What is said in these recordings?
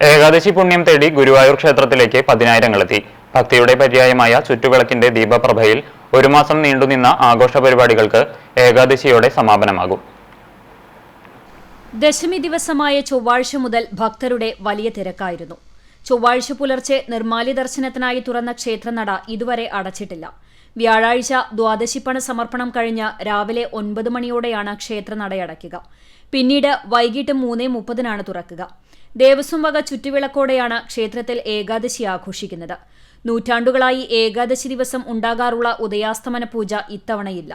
ഏകാദശി പുണ്യം തേടി ഗുരുവായൂർ ക്ഷേത്രത്തിലേക്ക് പതിനായിരങ്ങളെത്തി. ഭക്തിയുടെ പര്യായമായ ചുറ്റുവിളക്കിന്റെ ദീപപ്രഭയിൽ ഒരു മാസം നീണ്ടുനിന്ന ആഘോഷ പരിപാടികൾക്ക് ഏകാദശിയോടെ സമാപനമാകും. ദശമി ദിവസമായ ചൊവ്വാഴ്ച മുതൽ ഭക്തരുടെ വലിയ തിരക്കായിരുന്നു. ചൊവ്വാഴ്ച പുലർച്ചെ നിർമ്മാല്യ ദർശനത്തിനായി തുറന്ന ക്ഷേത്രനട ഇതുവരെ അടച്ചിട്ടില്ല. വ്യാഴാഴ്ച ദ്വാദശിപ്പണ സമർപ്പണം കഴിഞ്ഞ് രാവിലെ 9 മണിയോടെയാണ് ക്ഷേത്രനടയടയ്ക്കുക. പിന്നീട് വൈകിട്ട് 3:30 തുറക്കുക. ദേവസ്വം വക ചുറ്റുവിളക്കോടെയാണ് ക്ഷേത്രത്തിൽ ഏകാദശി ആഘോഷിക്കുന്നത്. നൂറ്റാണ്ടുകളായി ഏകാദശി ദിവസം ഉണ്ടാകാറുള്ള ഉദയാസ്തമന പൂജ ഇത്തവണയില്ല.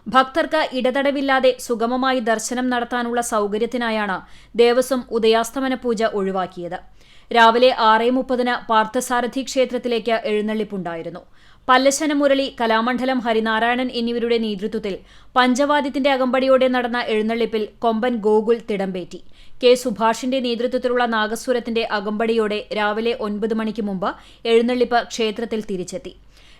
ഭക്തർക്ക് ഇടതടവില്ലാതെ സുഗമമായി ദർശനം നടത്താനുള്ള സൗകര്യത്തിനായാണ് ദേവസ്വം ഉദയാസ്തമന പൂജ ഒഴിവാക്കിയത്. രാവിലെ 6:30 പാർത്ഥസാരഥി ക്ഷേത്രത്തിലേക്ക് എഴുന്നള്ളിപ്പുണ്ടായിരുന്നു. പല്ലശന മുരളി, കലാമണ്ഡലം ഹരിനാരായണൻ എന്നിവരുടെ നേതൃത്വത്തിൽ പഞ്ചവാദ്യത്തിന്റെ അകമ്പടിയോടെ നടന്ന എഴുന്നള്ളിപ്പിൽ കൊമ്പൻ ഗോകുൽ തിടമ്പേറ്റി. കെ സുഭാഷിന്റെ നേതൃത്വത്തിലുള്ള നാഗസ്വരത്തിന്റെ അകമ്പടിയോടെ രാവിലെ 9 മണിക്ക് മുമ്പ് എഴുന്നള്ളിപ്പ് ക്ഷേത്രത്തിൽ തിരിച്ചെത്തി.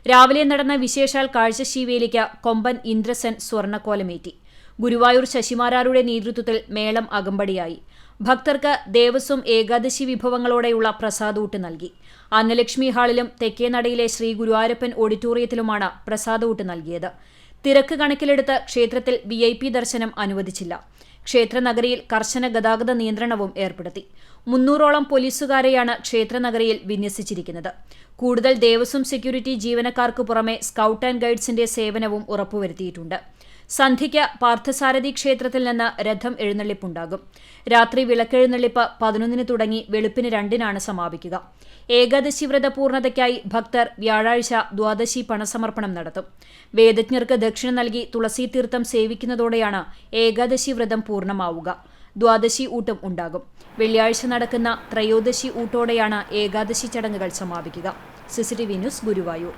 രാവിലെ നടന്ന വിശേഷാൽ കാഴ്ചശീവേലിക്ക് കൊമ്പൻ ഇന്ദ്രസൻ സ്വർണ്ണക്കോലമേറ്റി. ഗുരുവായൂർ ശശിമാരാരുടെ നേതൃത്വത്തിൽ മേളം അകമ്പടിയായി. ഭക്തർക്ക് ദേവസ്വം ഏകാദശി വിഭവങ്ങളോടെയുള്ള പ്രസാദൂട്ട് നൽകി. അന്നലക്ഷ്മി ഹാളിലും തെക്കേനടയിലെ ശ്രീ ഗുരുവായൂരപ്പൻ ഓഡിറ്റോറിയത്തിലുമാണ് പ്രസാദൂട്ട് നൽകിയത്. തിരക്ക് കണക്കിലെടുത്ത് ക്ഷേത്രത്തിൽ VIP ദർശനം അനുവദിച്ചില്ല. ക്ഷേത്രനഗരിയിൽ കർശന ഗതാഗത നിയന്ത്രണവും ഏർപ്പെടുത്തി. 300ഓളം പോലീസുകാരെയാണ് ക്ഷേത്രനഗരിയിൽ വിന്യസിച്ചിരിക്കുന്നത്. കൂടുതൽ ദേവസ്വം സെക്യൂരിറ്റി ജീവനക്കാർക്ക് പുറമെ സ്കൌട്ട് ആൻഡ് ഗൈഡ്സിന്റെ സേവനവും ഉറപ്പുവരുത്തിയിട്ടുണ്ട്. സന്ധ്യയ്ക്ക് പാർത്ഥസാരഥി ക്ഷേത്രത്തിൽ നിന്ന് രഥം എഴുന്നള്ളിപ്പുണ്ടാകും. രാത്രി വിളക്കെഴുന്നള്ളിപ്പ് 11 തുടങ്ങി വെളുപ്പിന് 2 സമാപിക്കുക. ഏകാദശി വ്രത പൂർണ്ണതയ്ക്കായി ഭക്തർ വ്യാഴാഴ്ച ദ്വാദശി പണസമർപ്പണം നടത്തും. വേദജ്ഞർക്ക് ദക്ഷിണ നൽകി തുളസി തീർത്ഥം സേവിക്കുന്നതോടെയാണ് ഏകാദശി വ്രതം പൂർണ്ണമാവുക. ദ്വാദശി ഊട്ടും ഉണ്ടാകും. വെള്ളിയാഴ്ച നടക്കുന്ന ത്രയോദശി ഊട്ടോടെയാണ് ഏകാദശി ചടങ്ങുകൾ സമാപിക്കുക. CCTV news, Guruvayur.